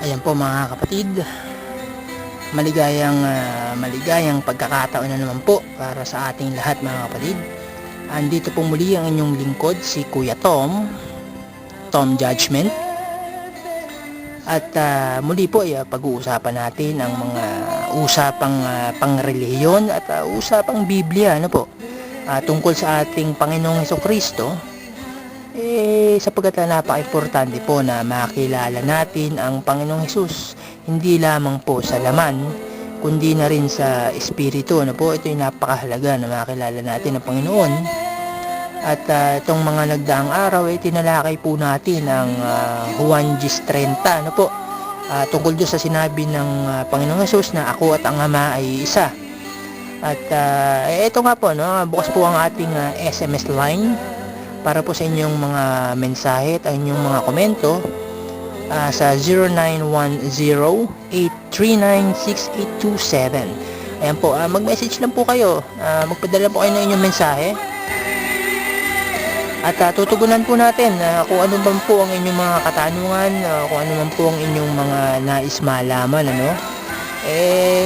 Ayan po mga kapatid, maligayang pagkakataon na naman po para sa ating lahat mga kapatid. Andito po muli ang inyong lingkod, si Kuya Tom Judgment. At muli po pag-uusapan natin ang mga usapang pangrelihiyon at usapang Biblia, ano po, tungkol sa ating Panginoong Hesukristo. Sapagkat napaka-importante po na makilala natin ang Panginoong Hesus, hindi lamang po sa laman kundi na rin sa espiritu, ano po. Ito yung napakahalaga na makilala natin ang Panginoon. At itong mga nagdaang araw tinalakay po natin ang Juan 10:30, ano po, tungkol doon sa sinabi ng Panginoong Hesus na ako at ang Ama ay isa. At ito nga po, no, bukas po ang ating SMS line para po sa inyong mga mensahe at inyong mga komento sa 0910-839-6827. Ayan po, mag-message lang po kayo, magpadala po kayo ng inyong mensahe at tutugunan po natin kung ano man po ang inyong mga katanungan, kung ano man po ang inyong mga nais malaman, ano.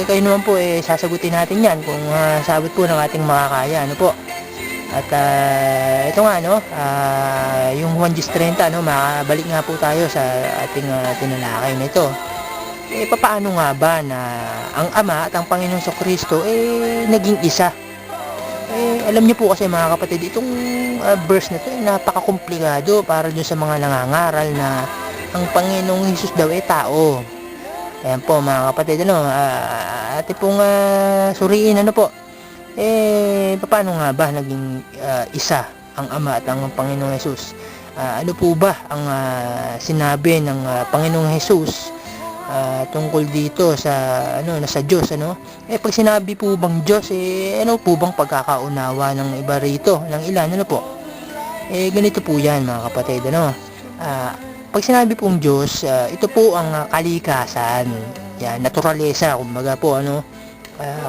Kayo naman po sasagutin natin yan kung sabot po ng ating makakaya, ano po. At ito nga, no, yung Juan 10:30, no, makabalik nga po tayo sa ating tinalakay na ito. Paano nga ba na ang Ama at ang Panginoong Jesucristo naging isa? Alam niyo po kasi mga kapatid, itong verse na ito napaka-komplikado para dun sa mga nangangaral na ang Panginoong Hesus daw tao. Ayan po mga kapatid, ano, ating pong suriin, ano po. Paano nga ba naging isa ang Ama at ang Panginoong Hesus? Ano po ba ang sinabi ng Panginoong Hesus tungkol dito sa sa Diyos, ano? Pag sinabi po bang Diyos, ano po bang pagkakaunawa ng iba rito, ng ilan, ano po? Ganito po 'yan mga kapatid, ano? Pag sinabi pong Diyos, ito po ang kalikasan. Yan, naturalesa, kumbaga po, ano,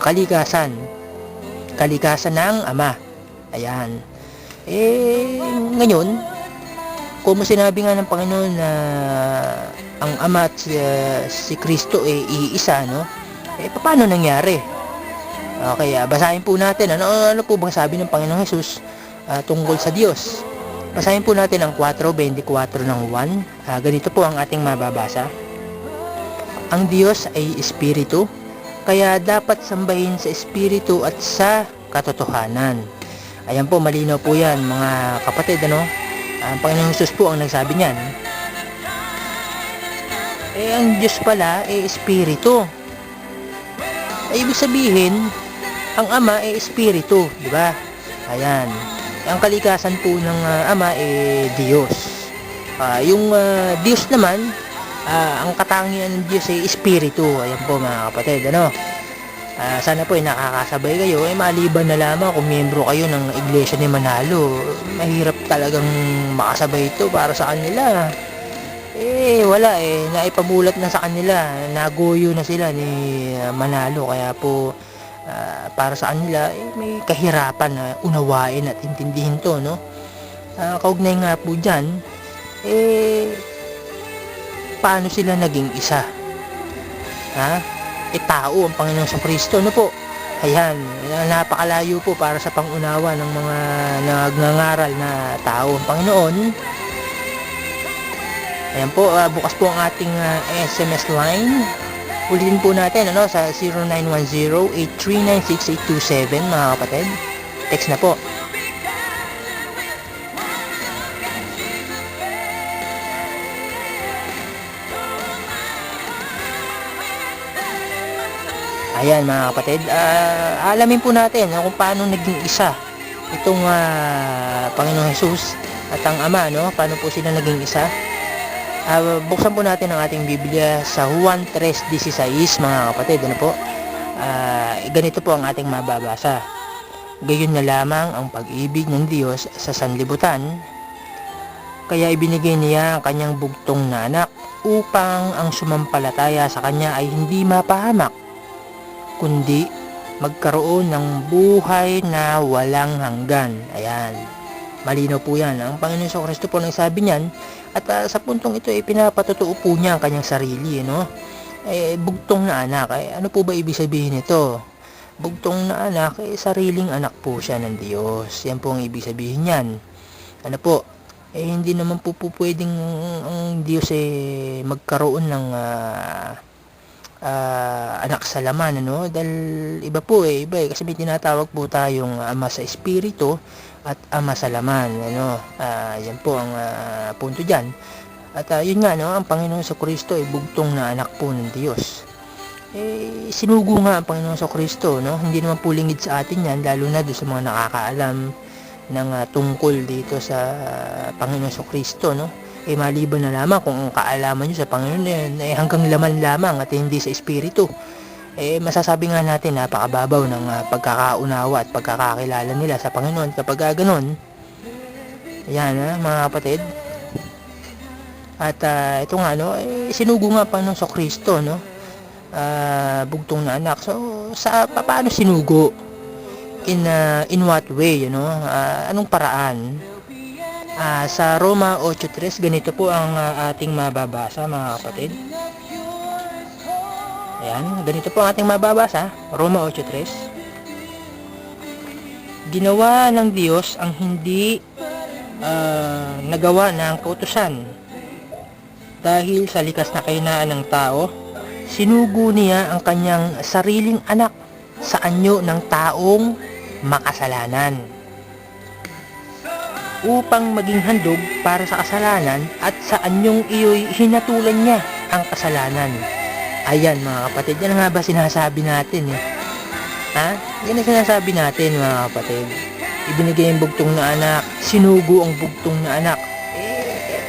kalikasan ng Ama. Ayan. Ngayon, kung sinabi nga ng Panginoon na ang Ama at si Kristo iisa, no? Paano nangyari? Okay, basahin po natin ano po bang sabi ng Panginoong Hesus tungkol sa Diyos. Basahin po natin ang 4:24 ng Juan. Ganito po ang ating mababasa. Ang Diyos ay espiritu, kaya dapat sambahin sa espiritu at sa katotohanan. Ayan po, malinaw po yan mga kapatid, ano? Ang Panginoong Hesus po ang nagsabi niyan. Ang Diyos pala espiritu. Ibig sabihin, ang Ama espiritu, di ba? Ayan. Ang kalikasan po ng Ama Diyos. Yung Diyos naman, ang katangian ng Diyos espiritu. Ayan po mga kapatid, ano? Sana po nakakasabay kayo. Maliban na lamang kung miyembro kayo ng Iglesia ni Manalo, mahirap talagang makasabay ito para sa kanila. Wala naipamulat na sa kanila, nagoyo na sila ni Manalo, kaya po para sa kanila may kahirapan na unawain at intindihin to, no? Kaugnay nga po dyan, paano sila naging isa? Tao ang Panginoong Jesucristo, ano po? Ayan, napakalayo po para sa pangunawa ng mga nagngangaral na tao ang Panginoon. Ayan po, bukas po ang ating SMS line. Ulitin po natin, ano, sa 0910-839-6827 mga kapatid. Text na po. Ayan mga kapatid, alamin po natin kung paano naging isa itong Panginoong Hesus at ang Ama, no? Paano po sila naging isa? Buksan po natin ang ating Biblia sa Juan 3:16 mga kapatid, ano po? Ganito po ang ating mababasa. Gayon na lamang ang pag-ibig ng Diyos sa sanlibutan, kaya ibinigay niya ang kanyang bugtong na anak upang ang sumampalataya sa kanya ay hindi mapahamak, kundi magkaroon ng buhay na walang hanggan. Ayan. Malinaw po yan. Ang Panginoon Kristo po nagsabi niyan, at sa puntong ito ay pinapatotoo po niya ang kanyang sarili, no? Bugtong na anak. Ano po ba ibig sabihin nito? Bugtong na anak, sariling anak po siya ng Diyos. Yan po ang ibig sabihin niyan. Ano po? Hindi naman po pwedeng ang Diyos magkaroon ng anak sa laman, ano? Dahil iba po iba kasi may tinatawag po tayong ama sa espiritu at ama sa laman, ano? Yan po ang punto diyan. At yun nga, no, ang Panginoon sa Kristo ay bugtong na anak po ng Diyos. Sinugo nga ang Panginoon sa Kristo, no? Hindi naman po lingid sa atin yan, lalo na doon sa mga nakakaalam ng tungkol dito sa Panginoon sa Kristo, no? Maliban na lamang kung ang kaalaman nyo sa Panginoon hanggang laman lamang at hindi sa espiritu. Masasabi nga natin napakababaw ng pagkakaunawa at pagkakakilala nila sa Panginoon kapag ganon. Ayan, mga kapatid. At ito nga, no, sinugo nga Panginoon sa Kristo, no? Bugtong na anak. So, paano sinugo? In what way, you know? Anong paraan? Sa Roma 8:3, ganito po ang ating mababasa, mga kapatid. Ayan, ganito po ang ating mababasa, Roma 8:3. Ginawa ng Diyos ang hindi nagawa ng kautusan. Dahil sa likas na kahinaan ng tao, sinugo niya ang kanyang sariling anak sa anyo ng taong makasalanan, upang maging handog para sa kasalanan, at sa anyong iyo'y hinatulan niya ang kasalanan. Ayan, mga kapatid, yan nga ba sinasabi natin yan ang sinasabi natin, mga kapatid. Ibinigay ang bugtong na anak, sinugo ang bugtong na anak.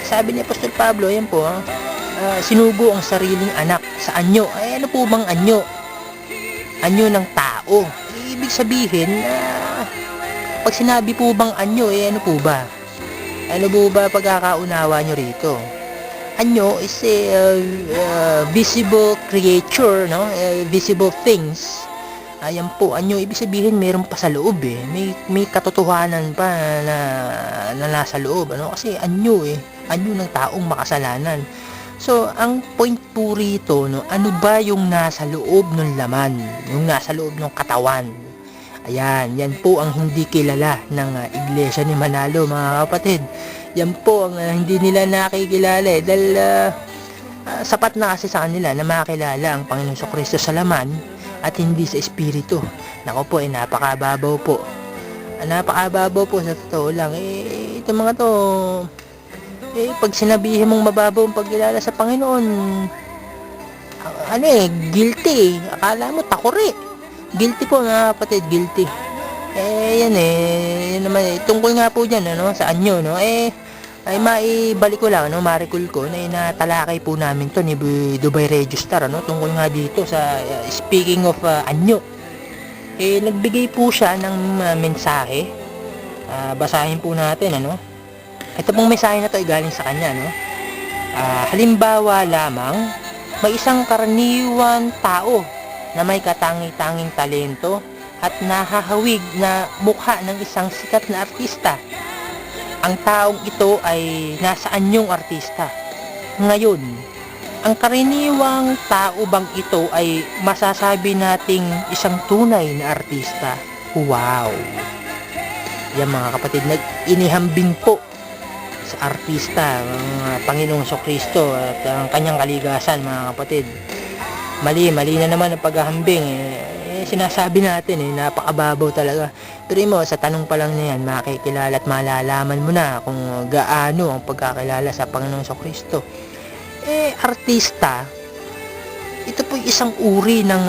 Sabi ni Apostol Pablo, ayan po, sinugo ang sariling anak sa anyo. Ano po bang anyo? Anyo ng tao. Ibig sabihin, pag sinabi po bang anyo, ano po ba? Ano po ba pagkakaunawa nyo rito? Anyo is visible creature, no? Visible things. Ayan po, anyo, ibig sabihin mayroon pa sa loob may katotohanan pa na nasa loob, ano? Kasi anyo anyo ng taong makasalanan. So, ang point po rito, no, ano ba yung nasa loob ng laman, yung nasa loob ng katawan? Ayan, yan po ang hindi kilala ng Iglesia ni Manalo, mga kapatid. Yan po ang hindi nila nakikilala dahil sapat na kasi sa kanila na makilala ang Panginoon Kristo sa laman at hindi sa espiritu. Nako po, napakababaw po. Napakababaw po sa totoo lang. Itong mga to, pag sinabihin mong mababaw ang pagkilala sa Panginoon, guilty. Akala mo takore. Guilty po, mga kapatid, guilty. Yan naman, tungkol nga po dyan, sa anyo, no? Ay maibalik ko lang, maricol ko, na inatalakay po namin to ni Dubai Register, tungkol nga dito sa, speaking of anyo. Nagbigay po siya ng mensahe. Basahin po natin, Ito pong mensahe na to ay galing sa kanya, halimbawa lamang, may isang karaniwang tao na may katangi-tanging talento at nahahawig na mukha ng isang sikat na artista. Ang taong ito ay nasa anyong artista. Ngayon, ang karaniwang tao bang ito ay masasabi nating isang tunay na artista? Wow! Yan, mga kapatid, inihambing po sa artista ang Panginoong Kristo at ang kanyang kaligasan, mga kapatid. Mali na naman ang paghahambing. Sinasabi natin, napakababaw talaga. Pero mo, sa tanong pa lang na yan, makikilala at malalaman mo na kung gaano ang pagkakilala sa Panginoong Kristo. Artista, ito po isang uri ng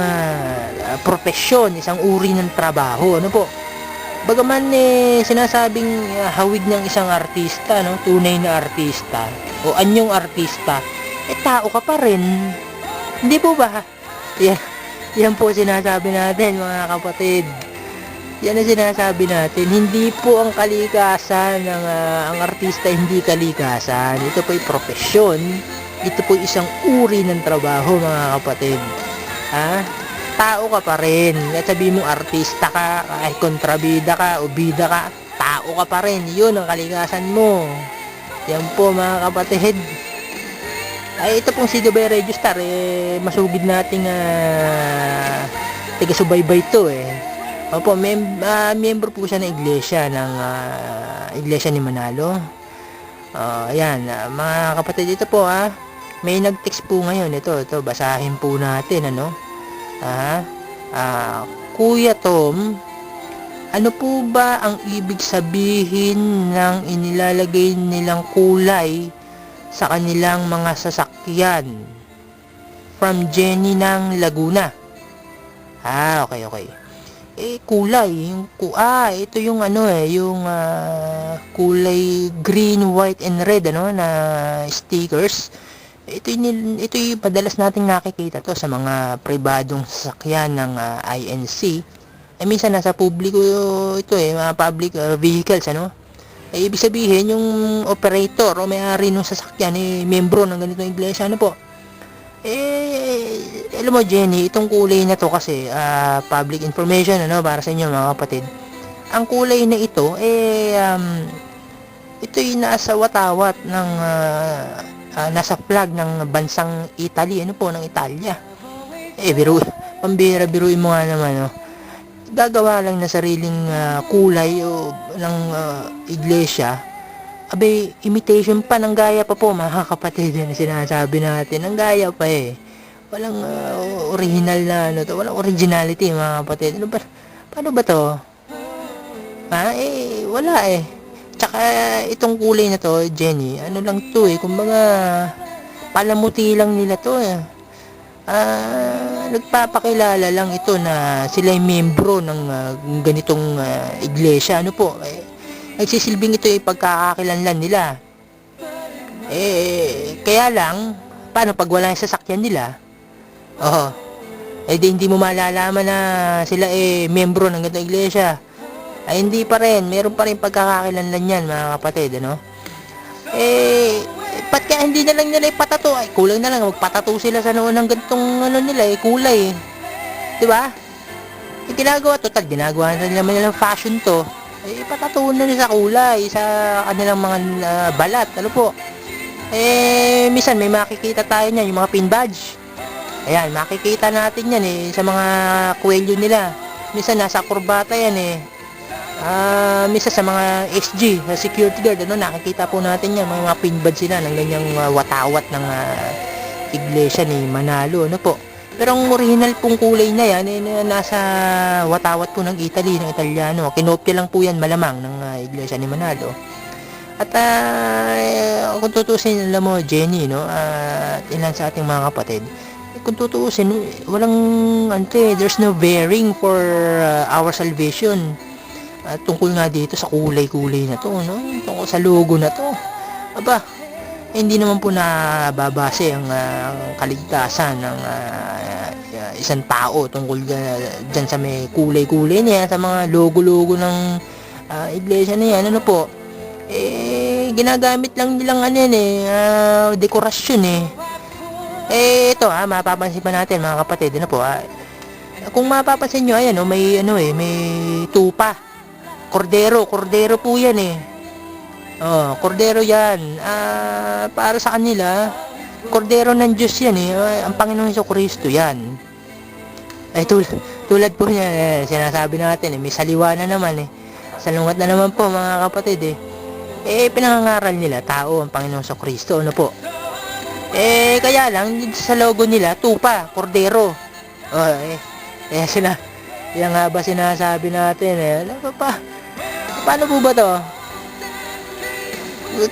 profesyon, isang uri ng trabaho. Ano po? Bagaman sinasabing hawig ng isang artista, tunay na artista, o anyong artista, tao ka pa rin. Hindi po ba? Yan po sinasabi natin, mga kapatid. Yan ang sinasabi natin. Hindi po ang kalikasan ng ang artista, hindi kalikasan. Ito po ay profesyon. Ito po isang uri ng trabaho, mga kapatid. Tao ka pa rin. At sabi mo artista ka, ay kontrabida ka, o bida ka, tao ka pa rin. Yun ang kalikasan mo. Yan po mga kapatid. Ay ito pong si Dubay Register masugid nating taga-subaybay to Opo, miyembro po siya ng iglesia iglesia ni Manalo. Ayan, mga kapatid, ito po may nag-text po ngayon. Ito basahin po natin Kuya Tom, ano po ba ang ibig sabihin ng inilalagay nilang kulay sa kanilang mga sasakyan? From Jenny ng Laguna. Okay. Kulay, ito yung yung kulay green, white and red na stickers. Ito yung madalas nating nakikita to sa mga pribadong sasakyan ng INC. Minsan nasa publiko ito mga public vehicles ibig sabihin yung operator o may-ari ng sasakyan miyembro ng ganitong iglesia po. Alam mo Jenny, itong kulay na to kasi public information para sa inyo mga kapatid. Ang kulay na ito ito yung nasa watawat ng nasa flag ng bansang Italy, ng Italia. Biruin mo nga naman gagawa lang na sariling kulay ng iglesia. Imitation pa, ng gaya pa po mga kapatid. Sinasabi natin, ng gaya pa walang original na walang originality mga kapatid. Paano ba to? Wala Tsaka itong kulay na to Jenny, lang to kumbaga palamuti lang nila to nagpapakilala lang ito na sila ay miyembro ng ganitong iglesia nagsisilbing ito pagkakakilanlan nila. Kaya lang paano pag wala yung sasakyan nila? Hindi mo malalaman na sila miyembro ng ganitong iglesia. Hindi pa rin, meron pa rin pagkakakilanlan yan mga kapatid ba't kaya hindi na lang nila ipatato? Kulang na lang magpatato sila sa noon ng ganitong nila kulay diba? Ginagawa total, ginagawa na naman nilang fashion to ipatato na nila sa kulay sa kanilang mga balat minsan may makikita tayo niyan, yung mga pin badge. Ayan, makikita natin yan sa mga kwelyo nila. Minsan nasa kurbata yan minsan sa mga SG, sa security guard nakikita po natin yan, mga pin badge sila ng ganyang watawat ng iglesia ni Manalo pero ang original pong kulay na yan nasa watawat po ng Italy, ng Italiano. Kinopya lang po yan malamang ng iglesia ni Manalo. At kung tutusin, alam mo Jenny at ilan sa ating mga kapatid, kung tutusin walang there's no bearing for our salvation tungkol nga dito sa kulay-kulay na to tungkol sa logo na to. Hindi naman po nababase ang kaligtasan ng isang tao tungkol dyan sa may kulay-kulay niya, sa mga logo-logo ng iglesia na yan. Ginagamit lang nilang dekorasyon ito mapapansin pa natin mga kapatid kung mapapansin nyo may may tupa, kordero po yan kordero yan para sa kanila kordero ng Diyos yan ang Panginoon Jesucristo yan tulad po niya sinasabi natin may saliwa na naman salungat na naman po mga kapatid pinangangaral nila tao ang Panginoon Jesucristo kaya lang sa logo nila tupa, kordero yan nga ba sinasabi natin paano po ba to?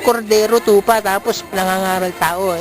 Kordero, tupa, tapos nangangaral tao